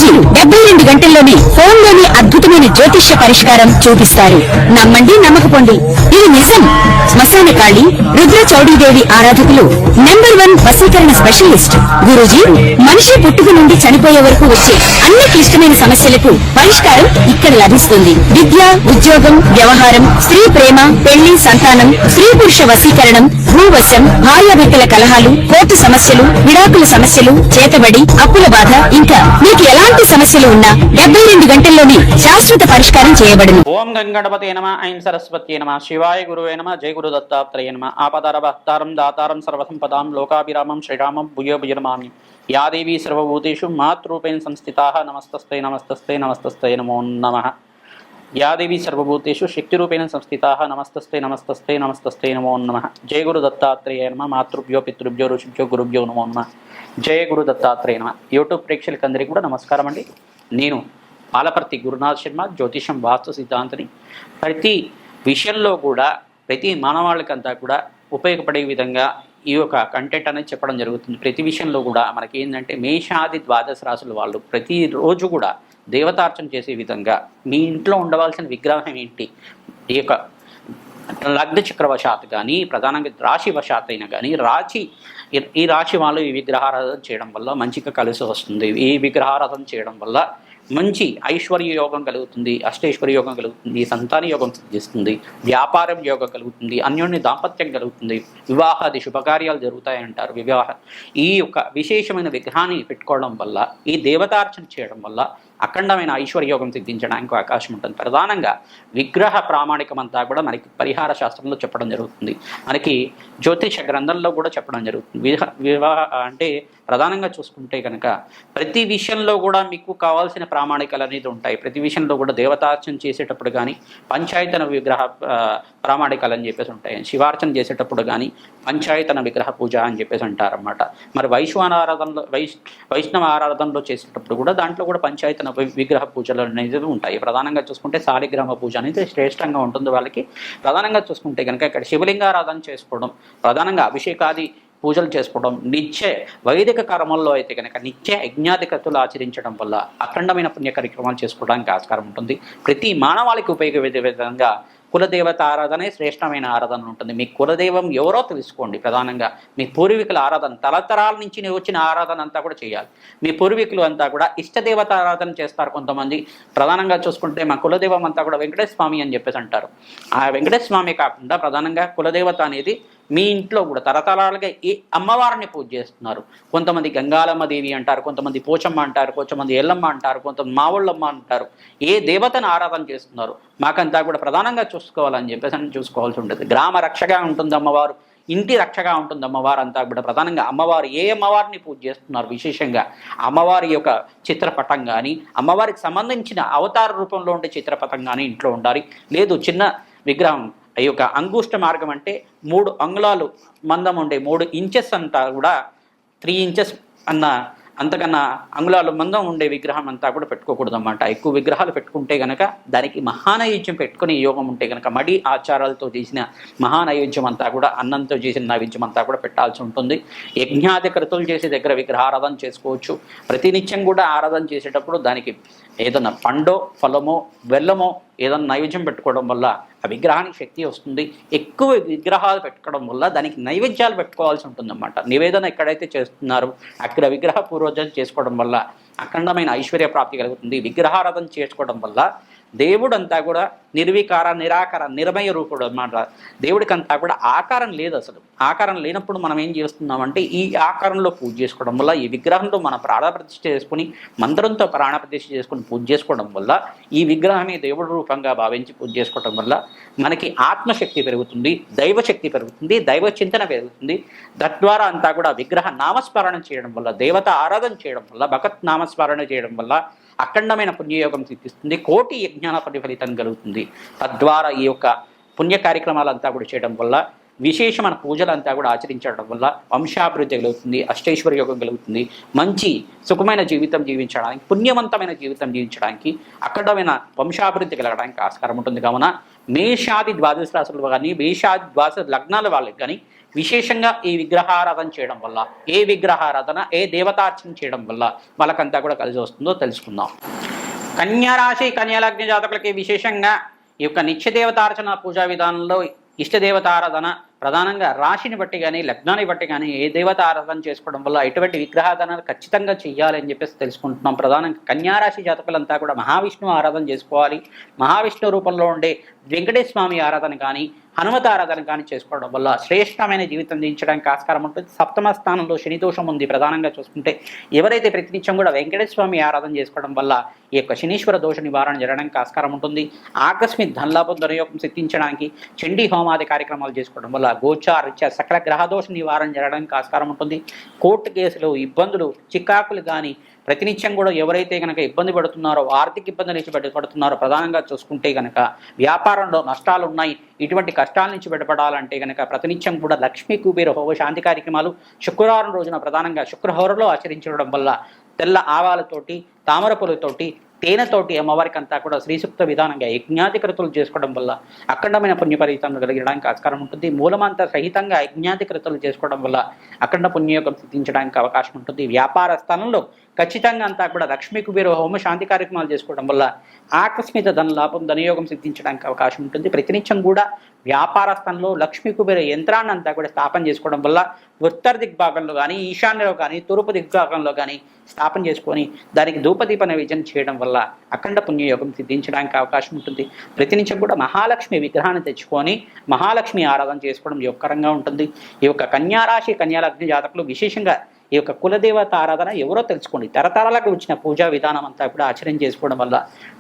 గురూజీ 72 గంటల్లోనే ఫోన్లోని అద్భుతమైన జ్యోతిష్య పరిష్కారం చూపిస్తారు. నమ్మండి, నమ్మకపోండి, ఇది నిజం. శ్మశాన కాళి రుద్ర చౌడీదేవి ఆరాధకులు నంబర్ 1 వశీకరణ స్పెషలిస్ట్. గురూజీ మనిషి పుట్టుక నుండి చనిపోయే వరకు వచ్చే అన్ని క్లిష్టమైన సమస్యలకు పరిష్కారం ఇక్కడ లభిస్తుంది. విద్య, ఉద్యోగం, వ్యవహారం, స్త్రీ ప్రేమ, పెళ్లి, సంతానం, స్త్రీ పురుష వశీకరణం, భూవశం, భార్యాభర్తల కలహాలు, కోర్టు సమస్యలు, విడాకుల సమస్యలు, చేతబడి, అప్పుల బాధ, ఇంకా మీకు ఎలాంటి సమస్యలు ఉన్నా 72 గంటల్లోనే శాశ్వత పరిష్కారం చేయబడును. ఓం గంగణపతే నమ, ఐం సరస్వత్యే నమ, శివాయ గురువే నమ, జయ గురు దత్తాత్రేయ నమ. ఆపదారభక్తారం దాతారం సర్వసంపదాం లోకాభిరామం శ్రీరామం భూయో భుజనమామి. యా దేవీ సర్వభూతేషు మాతృరూపేణ సంస్థితాః నమస్తస్తే నమస్తస్తే నమస్తస్తే నమో నమః. యా దేవీ సర్వభూతేషు శక్తిరూపేణ సంస్థితాః నమస్తస్తే నమస్తస్తే నమస్తస్తే నమో నమః. జయ గురు దత్తాత్రేయ నమ. మాతృభ్యో పితృభ్యో ఋషిభ్యో గురుభ్యో నమో నమః. జయ గురు దత్తాత్రేయ నమ. యూట్యూబ్ ప్రేక్షకులందరికీ కూడా నమస్కారం అండి. నేను పాలపర్తి గురునాథ్ శర్మ, జ్యోతిషం వాస్తు సిద్ధాంతిని. ప్రతి విషయంలో కూడా ప్రతి మానవాళికంతా కూడా ఉపయోగపడే విధంగా ఈ యొక్క కంటెంట్ అనేది చెప్పడం జరుగుతుంది. ప్రతి విషయంలో కూడా మనకి ఏంటంటే మేషాది ద్వాదశ రాశుల వాళ్ళు ప్రతిరోజు కూడా దేవతార్చన చేసే విధంగా మీ ఇంట్లో ఉండవలసిన విగ్రహం ఏంటి, ఈ యొక్క లగ్న చక్రవశాత్ కానీ ప్రధానంగా రాశి వశాత్ అయినా కానీ ఈ రాశి వాళ్ళు ఈ విగ్రహారాధన చేయడం వల్ల మంచిగా కలిసి వస్తుంది. ఈ విగ్రహారాధన చేయడం వల్ల మంచి ఐశ్వర్య యోగం కలుగుతుంది, అష్టైశ్వర్య యోగం కలుగుతుంది, సంతాన యోగం సిద్ధిస్తుంది, వ్యాపారం యోగం కలుగుతుంది, అన్యోన్య దాంపత్యం కలుగుతుంది, వివాహాది శుభకార్యాలు జరుగుతాయంటారు. ఈ యొక్క విశేషమైన విగ్రహాన్ని పెట్టుకోవడం వల్ల, ఈ దేవతార్చన చేయడం వల్ల అఖండమైన ఐశ్వర్యోగం సిద్ధించడానికి అవకాశం ఉంటుంది. ప్రధానంగా విగ్రహ ప్రామాణికం అంతా కూడా మనకి పరిహార శాస్త్రంలో చెప్పడం జరుగుతుంది. మనకి జ్యోతిష గ్రంథంలో కూడా చెప్పడం జరుగుతుంది. వివాహ అంటే ప్రధానంగా చూసుకుంటే కనుక ప్రతి విషయంలో కూడా మీకు కావాల్సిన ప్రామాణికలు అనేది ఉంటాయి. ప్రతి విషయంలో కూడా దేవతార్చన చేసేటప్పుడు కానీ పంచాయతన విగ్రహ ప్రామాణికలు అని చెప్పేసి ఉంటాయి. శివార్చన చేసేటప్పుడు కానీ పంచాయతన విగ్రహ పూజ అని చెప్పేసి అంటారన్నమాట. మరి వైష్ణవ ఆరాధనలో చేసేటప్పుడు కూడా దాంట్లో కూడా పంచాయతన విగ్రహ పూజలు అనేది ఉంటాయి. ప్రధానంగా చూసుకుంటే శాలిగ్రామ పూజ అనేది శ్రేష్టంగా ఉంటుంది వాళ్ళకి. ప్రధానంగా చూసుకుంటే కనుక ఇక్కడ శివలింగారాధన చేసుకోవడం, ప్రధానంగా అభిషేకాది పూజలు చేసుకోవడం, నిత్య వైదిక కర్మల్లో అయితే కనుక నిత్య యజ్ఞాధికతులు ఆచరించడం వల్ల అఖండమైన పుణ్య కార్యక్రమాలు చేసుకోవడానికి ఆస్కారం ఉంటుంది. ప్రతి మానవాళికి ఉపయోగపడే విధంగా కులదేవత ఆరాధనే శ్రేష్టమైన ఆరాధన ఉంటుంది. మీ కులదైవం ఎవరో తెలుసుకోండి. ప్రధానంగా మీ పూర్వీకుల ఆరాధన, తరతరాల నుంచి వచ్చిన ఆరాధన అంతా కూడా చేయాలి. మీ పూర్వీకులు అంతా కూడా ఇష్టదేవత ఆరాధన చేస్తారు. కొంతమంది ప్రధానంగా చూసుకుంటే మా కులదైవం అంతా కూడా వెంకటేశ్వర స్వామి అని చెప్పేసి అంటారు. ఆ వెంకటేశ్వర స్వామి కాకుండా ప్రధానంగా కులదేవత అనేది మీ ఇంట్లో కూడా తరతరాలుగా ఈ అమ్మవారిని పూజ చేస్తున్నారు. కొంతమంది గంగాలమ్మ దేవి అంటారు, కొంతమంది పోచమ్మ అంటారు, కొంతమంది ఎల్లమ్మ అంటారు, కొంతమంది మావుళ్ళమ్మ అంటారు. ఏ దేవతను ఆరాధన చేస్తున్నారు మాకంతా కూడా ప్రధానంగా చూసుకోవాలని చెప్పేసి చూసుకోవాల్సి ఉంటుంది. గ్రామ రక్షగా ఉంటుంది అమ్మవారు, ఇంటి రక్షగా ఉంటుంది అమ్మవారు అంతా కూడా. ప్రధానంగా అమ్మవారు ఏ అమ్మవారిని పూజ చేస్తున్నారు, విశేషంగా అమ్మవారి యొక్క చిత్రపటం కానీ అమ్మవారికి సంబంధించిన అవతార రూపంలో ఉండే చిత్రపటం కానీ ఇంట్లో ఉండాలి. లేదు చిన్న విగ్రహం, ఈ యొక్క అంగుష్ట మార్గం అంటే 3 అంగుళాలు మందం ఉండే 3 ఇంచెస్ అంతా కూడా 3 ఇంచెస్ అంతకన్నా అంగుళాలు మందం ఉండే విగ్రహం అంతా కూడా పెట్టుకోకూడదు అన్నమాట. ఎక్కువ విగ్రహాలు పెట్టుకుంటే కనుక దానికి మహానైవేద్యం పెట్టుకునే యోగం ఉంటే కనుక మడి ఆచారాలతో చేసిన మహానైవేద్యం అంతా కూడా, అన్నంతో చేసిన నైవేద్యం అంతా కూడా పెట్టాల్సి ఉంటుంది. యజ్ఞాధికృతులు చేసే దగ్గర విగ్రహారాధన చేసుకోవచ్చు. ప్రతినిత్యం కూడా ఆరాధన చేసేటప్పుడు దానికి ఏదన్నా పండో ఫలమో బెల్లమో ఏదైనా నైవేద్యం పెట్టుకోవడం వల్ల ఆ విగ్రహానికి శక్తి వస్తుంది. ఎక్కువ విగ్రహాలు పెట్టుకోవడం వల్ల దానికి నైవేద్యాలు పెట్టుకోవాల్సి ఉంటుందన్నమాట. నివేదన ఎక్కడైతే చేస్తున్నారో అక్కడ విగ్రహ పూర్వజలు చేసుకోవడం వల్ల అఖండమైన ఐశ్వర్య ప్రాప్తి కలుగుతుంది. విగ్రహారాధన చేసుకోవడం వల్ల దేవుడంతా కూడా నిర్వికార నిరాకార నిర్మయ రూపుడు అన్నమాట. దేవుడికి అంతా కూడా ఆకారం లేదు. అసలు ఆకారం లేనప్పుడు మనం ఏం చేస్తున్నామంటే ఈ ఆకారంలో పూజ చేసుకోవడం వల్ల, ఈ విగ్రహంలో మనం ప్రాణప్రతిష్ఠ చేసుకుని మంత్రంతో ప్రాణప్రతిష్ఠ చేసుకుని పూజ చేసుకోవడం వల్ల, ఈ విగ్రహమే దేవుడి రూపంగా భావించి పూజ చేసుకోవడం వల్ల మనకి ఆత్మశక్తి పెరుగుతుంది, దైవశక్తి పెరుగుతుంది, దైవ చింతన పెరుగుతుంది. తద్వారా అంతా కూడా విగ్రహ నామస్మరణ చేయడం వల్ల, దేవత ఆరాధన చేయడం వల్ల, భగత్ నామస్మరణ చేయడం వల్ల అఖండమైన పుణ్యయోగం సిద్ధిస్తుంది. కోటి యజ్ఞాన ఫలితం కలుగుతుంది. తద్వారా ఈ యొక్క పుణ్య కార్యక్రమాలంతా కూడా చేయడం వల్ల, విశేషమైన పూజలంతా కూడా ఆచరించడం వల్ల వంశాభివృద్ధి కలుగుతుంది, అష్టైశ్వర్య యోగం కలుగుతుంది. మంచి సుఖమైన జీవితం జీవించడానికి, పుణ్యవంతమైన జీవితం జీవించడానికి, అఖండమైన వంశాభివృద్ధి కలగడానికి ఆస్కారం ఉంటుంది. కావున మేషాది ద్వాదశ రాశులు కానీ మేషాది ద్వాదశ లగ్నాల వాళ్ళకి కానీ విశేషంగా ఈ విగ్రహారాధన చేయడం వల్ల, ఏ విగ్రహారాధన, ఏ దేవతార్చన చేయడం వల్ల వాళ్ళకంతా కూడా కలిసి వస్తుందో తెలుసుకుందాం. కన్యారాశి కన్యాలగ్న జాతకులకి విశేషంగా ఈ యొక్క నిత్య దేవతార్చన పూజా విధానంలో ఇష్టదేవతారాధన ప్రధానంగా రాశిని బట్టి కానీ లగ్నాన్ని బట్టి కానీ ఏ దేవత ఆరాధన చేసుకోవడం వల్ల ఎటువంటి విగ్రహాధనలు ఖచ్చితంగా చెయ్యాలని చెప్పేసి తెలుసుకుంటున్నాం. ప్రధానంగా కన్యారాశి జాతకులంతా కూడా మహావిష్ణువు ఆరాధన చేసుకోవాలి. మహావిష్ణువు రూపంలో ఉండే వెంకటేశ్వర స్వామి ఆరాధన కానీ హనుమత ఆరాధన కానీ చేసుకోవడం వల్ల శ్రేష్టమైన జీవితం జీవించడానికి ఆస్కారం ఉంటుంది. సప్తమ స్థానంలో శని దోషం ఉంది. ప్రధానంగా చూసుకుంటే ఎవరైతే ప్రతినిత్యం కూడా వెంకటేశ్వర స్వామి ఆరాధన చేసుకోవడం వల్ల ఈ యొక్క శనీశ్వర దోష నివారణ జరగడానికి ఆస్కారం ఉంటుంది. ఆకస్మిక ధనలాభం దుర్యోగం సిద్ధించడానికి చండీ హోమాది కార్యక్రమాలు చేసుకోవడం వల్ల గోచారీత్యా సకల గ్రహదోష నివారణ జరగడానికి ఆస్కారం ఉంటుంది. కోర్టు కేసులు, ఇబ్బందులు, చికాకులు కానీ ప్రతినిత్యం కూడా ఎవరైతే కనుక ఇబ్బంది పడుతున్నారో, ఆర్థిక ఇబ్బంది నుంచి బయటపడుతున్నారో, ప్రధానంగా చూసుకుంటే కనుక వ్యాపారంలో నష్టాలు ఉన్నాయి, ఇటువంటి కష్టాల నుంచి బయటపడాలంటే కనుక ప్రతినిత్యం కూడా లక్ష్మీ కుబేర హోమ శాంతి కార్యక్రమాలు శుక్రవారం రోజున ప్రధానంగా శుక్రహోరలో ఆచరించడం వల్ల తెల్ల ఆవాలతోటి, తామర పూలతోటి, తేనెతోటి అమ్మవారికి అంతా కూడా శ్రీసూక్త విధానంగా యజ్ఞాధికృతులు చేసుకోవడం వల్ల అఖండమైన పుణ్యఫలితం కలిగడానికి ఆస్కారం ఉంటుంది. మూలమంత సహితంగా యజ్ఞాధికృతులు చేసుకోవడం వల్ల అఖండ పుణ్యయోగం సిద్ధించడానికి అవకాశం ఉంటుంది. వ్యాపార స్థలంలో ఖచ్చితంగా అంతా కూడా లక్ష్మీ కుబేర హోమ శాంతి కార్యక్రమాలు చేసుకోవడం వల్ల ఆకస్మిక ధన లాభం, ధనయోగం సిద్ధించడానికి అవకాశం ఉంటుంది. ప్రతినిత్యం కూడా వ్యాపార స్థలంలో లక్ష్మీ కుబేర యంత్రాన్ని అంతా కూడా స్థాపన చేసుకోవడం వల్ల ఉత్తర దిగ్భాగంలో కానీ, ఈశాన్యంలో కానీ, తూర్పు దిగ్భాగంలో కానీ స్థాపన చేసుకొని దానికి ధూపదీప నైవేద్యం చేయడం వల్ల అఖండ పుణ్యయోగం సిద్ధించడానికి అవకాశం ఉంటుంది. ప్రతినిత్యం కూడా మహాలక్ష్మి విగ్రహాన్ని తెచ్చుకొని మహాలక్ష్మి ఆరాధన చేసుకోవడం యోగకరంగా ఉంటుంది. ఈ యొక్క కన్యారాశి కన్యాలగ్న జాతకులు విశేషంగా ఈ యొక్క కులదేవత ఆరాధన ఎవరో తెలుసుకోండి. తరతరాలకు వచ్చిన పూజా విధానం అంతా కూడా ఆచరణ చేసుకోవడం వల్ల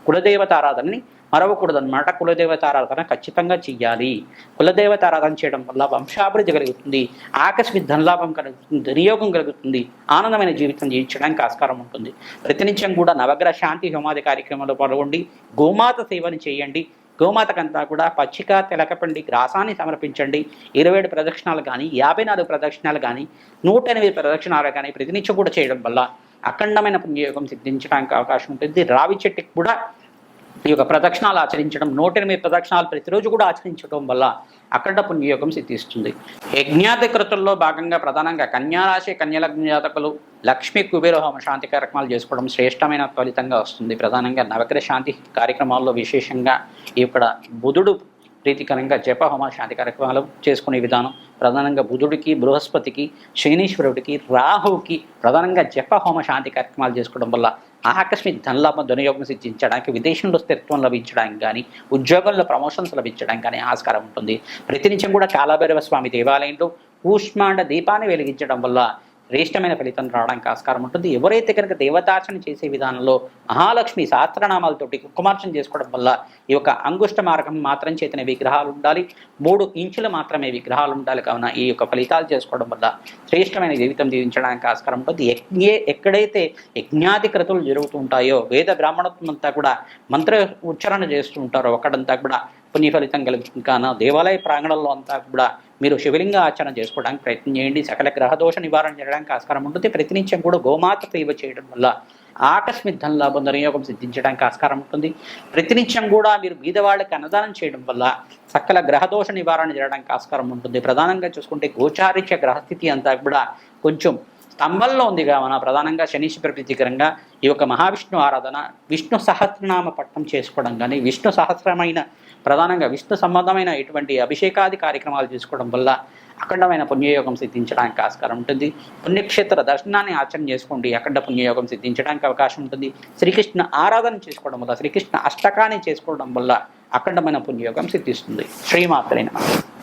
కులదేవత ఆరాధనని మరవకూడదన్నమాట. కులదేవత ఆరాధన ఖచ్చితంగా చెయ్యాలి. కులదేవత ఆరాధన చేయడం వల్ల వంశాభివృద్ధి కలుగుతుంది, ఆకస్మిక ధనలాభం కలుగుతుంది, దుర్యోగం కలుగుతుంది, ఆనందమైన జీవితం జీవించడానికి ఆస్కారం ఉంటుంది. ప్రతినిత్యం కూడా నవగ్రహ శాంతి హోమాది కార్యక్రమంలో పాల్గొండి గోమాత సేవని చేయండి. గోమాతకంతా కూడా పచ్చిక తెలకపండి గ్రాసాన్ని సమర్పించండి. 27 ప్రదక్షిణాలు కానీ, 54 ప్రదక్షిణాలు కానీ, 108 ప్రదక్షిణాలు కానీ ప్రతినిత్యం కూడా చేయడం వల్ల అఖండమైన పుణ్యయోగం సిద్ధించడానికి అవకాశం ఉంటుంది. రావి చెట్టుకి కూడా ఈ యొక్క ప్రదక్షిణాలు ఆచరించడం, 108 ప్రదక్షిణాలు ప్రతిరోజు కూడా ఆచరించడం వల్ల అఖండ పుణ్యయోగం సిద్ధిస్తుంది. యజ్ఞాధికృతుల్లో భాగంగా ప్రధానంగా కన్యారాశి కన్యలగ్న జాతకులు లక్ష్మీ కుబేర హోమ శాంతి కార్యక్రమాలు చేసుకోవడం శ్రేష్టమైన ఫలితంగా వస్తుంది. ప్రధానంగా నవగ్రహ శాంతి కార్యక్రమాల్లో విశేషంగా ఇక్కడ బుధుడు ప్రీతికరంగా జప హోమ శాంతి కార్యక్రమాలు చేసుకునే విధానం ప్రధానంగా బుధుడికి, బృహస్పతికి, శనీశ్వరుడికి, రాహువుకి ప్రధానంగా జప హోమ శాంతి కార్యక్రమాలు చేసుకోవడం వల్ల ఆకస్మిక ధనలాభం, ధనయోగం సిద్ధించడానికి, విదేశంలో స్థిరత్వం లభించడానికి కానీ, ఉద్యోగంలో ప్రమోషన్స్ లభించడానికి కానీ ఆస్కారం ఉంటుంది. ప్రతినిత్యం కూడా కాలభైరవ స్వామి దేవాలయంలో కూష్మాండ దీపాన్ని వెలిగించడం వల్ల శ్రేష్టమైన ఫలితం రావడానికి ఆస్కారం ఉంటుంది. ఎవరైతే కనుక దేవతార్చన చేసే విధానంలో మహాలక్ష్మి సహస్రనామాలతోటి కుంకుమార్చన చేసుకోవడం వల్ల ఈ యొక్క అంగుష్ట మార్గం మాత్రం చేతనే విగ్రహాలు ఉండాలి, 3 ఇంచులు మాత్రమే విగ్రహాలు ఉండాలి. కావున ఈ యొక్క ఫలితాలు చేసుకోవడం వల్ల శ్రేష్టమైన జీవితం జీవించడానికి ఆస్కారం ఉంటుంది. ఎక్కడైతే యజ్ఞాధికృతులు జరుగుతూ ఉంటాయో, వేద బ్రాహ్మణత్వం అంతా కూడా మంత్ర ఉచ్చారణ చేస్తూ ఉంటారో అక్కడంతా కూడా పుణ్య ఫలితం కలుగుతుంది. కాన దేవాలయ ప్రాంగణంలో అంతా కూడా మీరు శివలింగ ఆచరణ చేసుకోవడానికి ప్రయత్నం చేయండి. సకల గ్రహదోష నివారణ చేయడానికి ఆస్కారం ఉంటుంది. ప్రతినిత్యం కూడా గోమాత సేవ చేయడం వల్ల ఆకస్మిక ధనలాభం, ధనయోగం సిద్ధించడానికి ఆస్కారం ఉంటుంది. ప్రతినిత్యం కూడా మీరు బీదవాళ్ళకి అన్నదానం చేయడం వల్ల సకల గ్రహదోష నివారణ చేయడానికి ఆస్కారం ఉంటుంది. ప్రధానంగా చూసుకుంటే గోచారిత్య గ్రహస్థితి అంతా కూడా కొంచెం స్తంభంలో ఉంది కావున ప్రధానంగా శనీశ్వర ప్రీతికరంగా ఈ యొక్క మహావిష్ణు ఆరాధన, విష్ణు సహస్రనామ పట్టణం చేసుకోవడం కానీ, విష్ణు సహస్రమైన ప్రధానంగా విష్ణు సంబంధమైన ఇటువంటి అభిషేకాది కార్యక్రమాలు చేసుకోవడం వల్ల అఖండమైన పుణ్యయోగం సిద్ధించడానికి ఆస్కారం ఉంటుంది. పుణ్యక్షేత్ర దర్శనాన్ని ఆచరణ చేసుకోండి, అఖండ పుణ్యయోగం సిద్ధించడానికి అవకాశం ఉంటుంది. శ్రీకృష్ణ ఆరాధన చేసుకోవడం వల్ల, శ్రీకృష్ణ అష్టకాన్ని చేసుకోవడం వల్ల అఖండమైన పుణ్యయోగం సిద్ధిస్తుంది. శ్రీమాత్రే నమః.